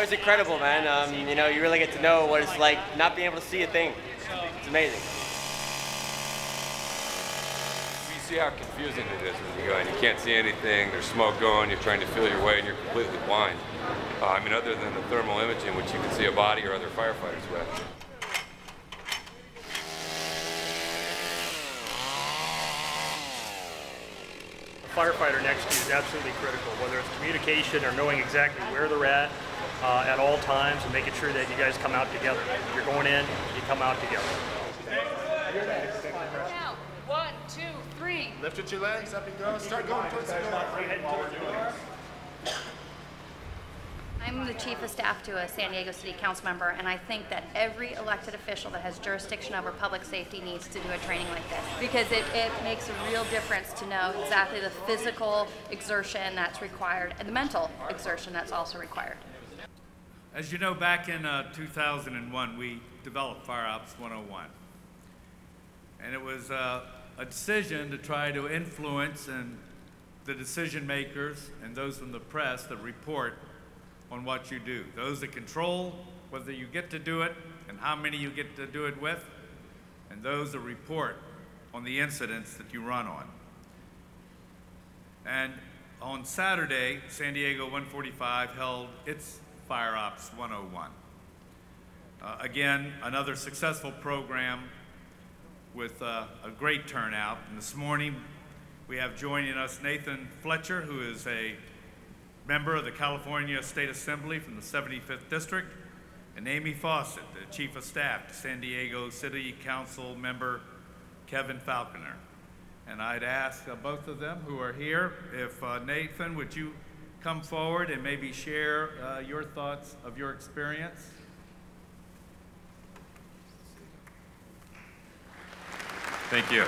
was incredible, man. You know, you really get to know what it's like not being able to see a thing. It's amazing. You see how confusing it is when you go and you can't see anything, there's smoke going, you're trying to feel your way and you're completely blind. I mean, other than the thermal imaging, which you can see a body or other firefighters with. Firefighter next to you is absolutely critical, whether it's communication or knowing exactly where they're at all times and making sure that you guys come out together. If you're going in, you come out together. Now, 1, 2, 3. Lift your legs up and go. Start going towards the door. I'm the Chief of Staff to a San Diego City Council member, and I think that every elected official that has jurisdiction over public safety needs to do a training like this, because it makes a real difference to know exactly the physical exertion that's required and the mental exertion that's also required. As you know, back in 2001, we developed FireOps 101. And it was a decision to try to influence the decision makers and those from the press that report on what you do. Those that control whether you get to do it and how many you get to do it with, and those that report on the incidents that you run on. And on Saturday, San Diego 145 held its FireOps 101. Again, another successful program with a great turnout. And this morning, we have joining us Nathan Fletcher, who is a member of the California State Assembly from the 75th District, and Amy Fawcett, the Chief of Staff to San Diego City Council member Kevin Falconer. And I'd ask both of them who are here, if Nathan, would you come forward and maybe share your thoughts of your experience? Thank you.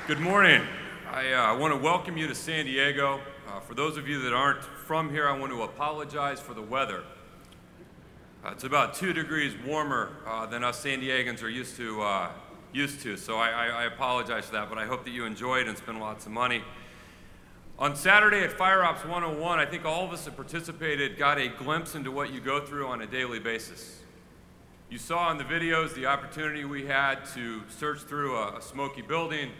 Good morning. I want to welcome you to San Diego. For those of you that aren't from here, I want to apologize for the weather. It's about 2 degrees warmer than us San Diegans are used to, so I apologize for that, but I hope that you enjoyed and spent lots of money. On Saturday at FireOps 101, I think all of us that participated got a glimpse into what you go through on a daily basis. You saw in the videos the opportunity we had to search through a smoky building,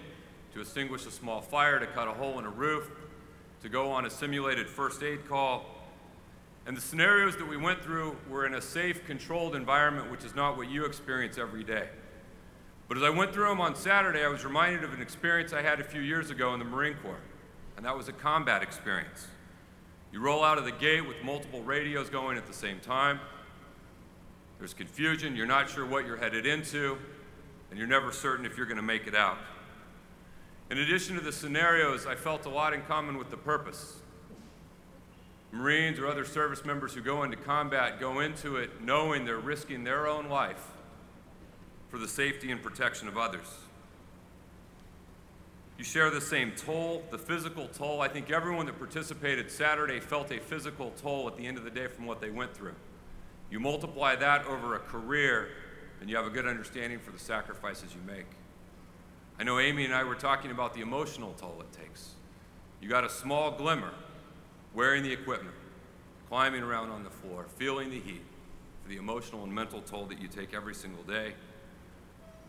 to extinguish a small fire, to cut a hole in a roof, to go on a simulated first aid call. And the scenarios that we went through were in a safe, controlled environment, which is not what you experience every day. But as I went through them on Saturday, I was reminded of an experience I had a few years ago in the Marine Corps, and that was a combat experience. You roll out of the gate with multiple radios going at the same time. There's confusion, you're not sure what you're headed into, and you're never certain if you're going to make it out. In addition to the scenarios, I felt a lot in common with the purpose. Marines or other service members who go into combat go into it knowing they're risking their own life for the safety and protection of others. You share the same toll, the physical toll. I think everyone that participated Saturday felt a physical toll at the end of the day from what they went through. You multiply that over a career, and you have a good understanding for the sacrifices you make. I know Amy and I were talking about the emotional toll it takes. You got a small glimmer, wearing the equipment, climbing around on the floor, feeling the heat, for the emotional and mental toll that you take every single day.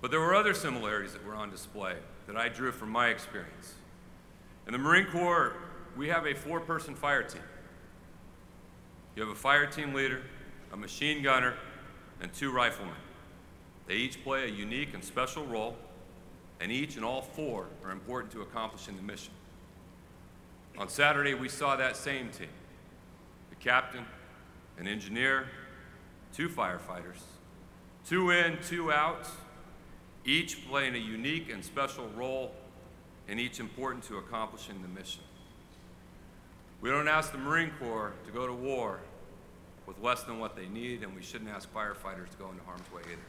But there were other similarities that were on display that I drew from my experience. In the Marine Corps, we have a 4-person fire team. You have a fire team leader, a machine gunner, and 2 riflemen. They each play a unique and special role, and each and all 4 are important to accomplishing the mission. On Saturday, we saw that same team. The captain, an engineer, 2 firefighters, 2 in, 2 out, each playing a unique and special role, and each important to accomplishing the mission. We don't ask the Marine Corps to go to war with less than what they need, and we shouldn't ask firefighters to go into harm's way either.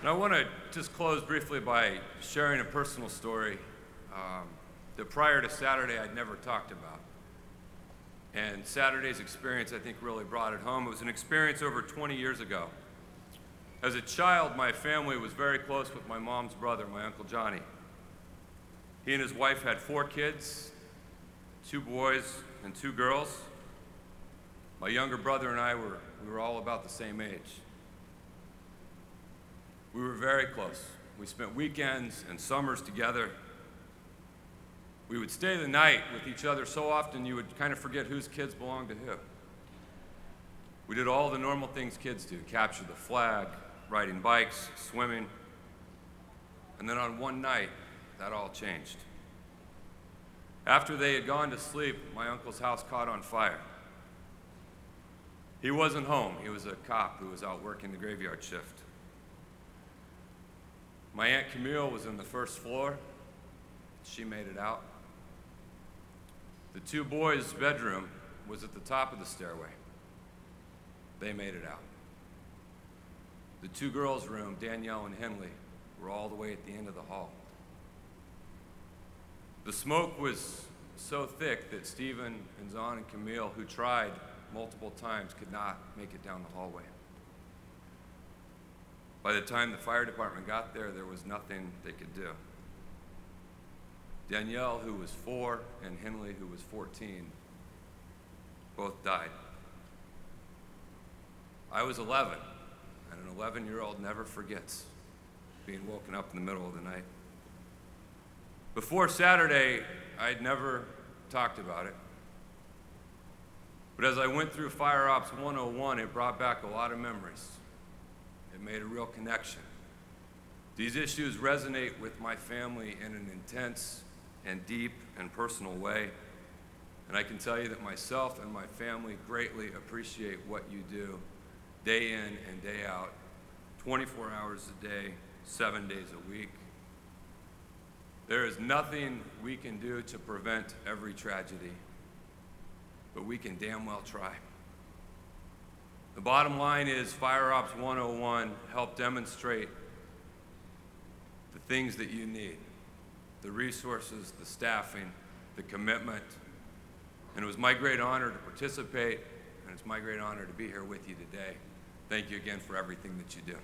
And I want to just close briefly by sharing a personal story that prior to Saturday I'd never talked about. And Saturday's experience, I think, really brought it home. It was an experience over 20 years ago. As a child, my family was very close with my mom's brother, my Uncle Johnny. He and his wife had 4 kids, 2 boys and 2 girls. My younger brother and I we were all about the same age. We were very close. We spent weekends and summers together. We would stay the night with each other so often you would kind of forget whose kids belonged to who. We did all the normal things kids do: capture the flag, riding bikes, swimming. And then on one night, that all changed. After they had gone to sleep, my uncle's house caught on fire. He wasn't home. He was a cop who was out working the graveyard shift. My Aunt Camille was in the first floor. She made it out. The 2 boys' bedroom was at the top of the stairway. They made it out. The 2 girls' room, Danielle and Henley, were all the way at the end of the hall. The smoke was so thick that Stephen and Zahn and Camille, who tried multiple times, could not make it down the hallway. By the time the fire department got there, there was nothing they could do. Danielle, who was 4, and Henley, who was 14, both died. I was 11, and an 11-year-old never forgets being woken up in the middle of the night. Before Saturday, I'd never talked about it. But as I went through FireOps 101, it brought back a lot of memories. It made a real connection. These issues resonate with my family in an intense and deep and personal way. And I can tell you that myself and my family greatly appreciate what you do day in and day out, 24 hours a day, 7 days a week. There is nothing we can do to prevent every tragedy, but we can damn well try. The bottom line is FireOps 101 helped demonstrate the things that you need: the resources, the staffing, the commitment. And it was my great honor to participate, and it's my great honor to be here with you today. Thank you again for everything that you do.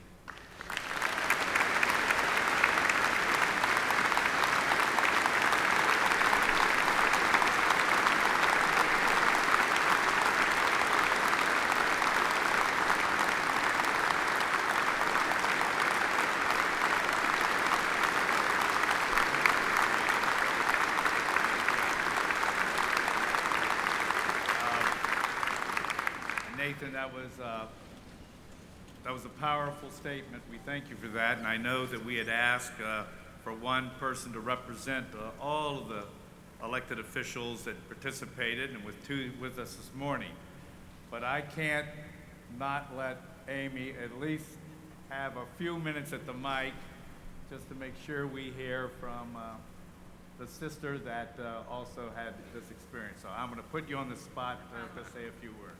Nathan, that was a powerful statement. We thank you for that, and I know that we had asked for one person to represent all of the elected officials that participated, and with 2 with us this morning. But I can't not let Amy at least have a few minutes at the mic just to make sure we hear from the sister that also had this experience. So I'm going to put you on the spot to say a few words.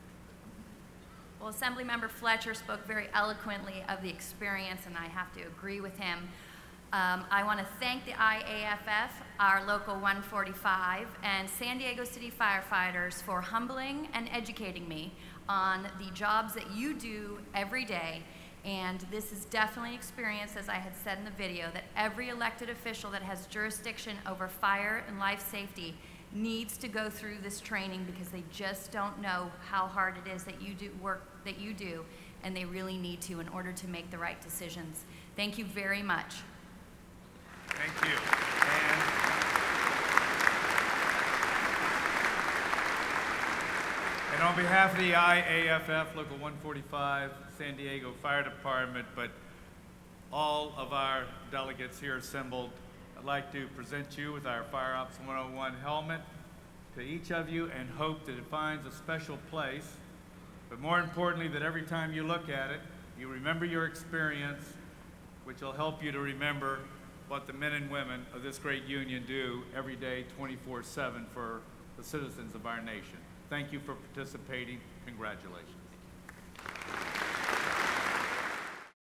Well, Assemblymember Fletcher spoke very eloquently of the experience, and I have to agree with him. I want to thank the IAFF, our Local 145, and San Diego City firefighters for humbling and educating me on the jobs that you do every day. And this is definitely an experience, as I had said in the video, that every elected official that has jurisdiction over fire and life safety needs to go through this training, because they just don't know how hard it is that you do work that you do, and they really need to in order to make the right decisions. Thank you very much. Thank you. And on behalf of the IAFF, Local 145, San Diego Fire Department, but all of our delegates here assembled, I'd like to present you with our FireOps 101 helmet to each of you, and hope that it finds a special place. But more importantly, that every time you look at it, you remember your experience, which will help you to remember what the men and women of this great union do every day, 24/7, for the citizens of our nation. Thank you for participating. Congratulations.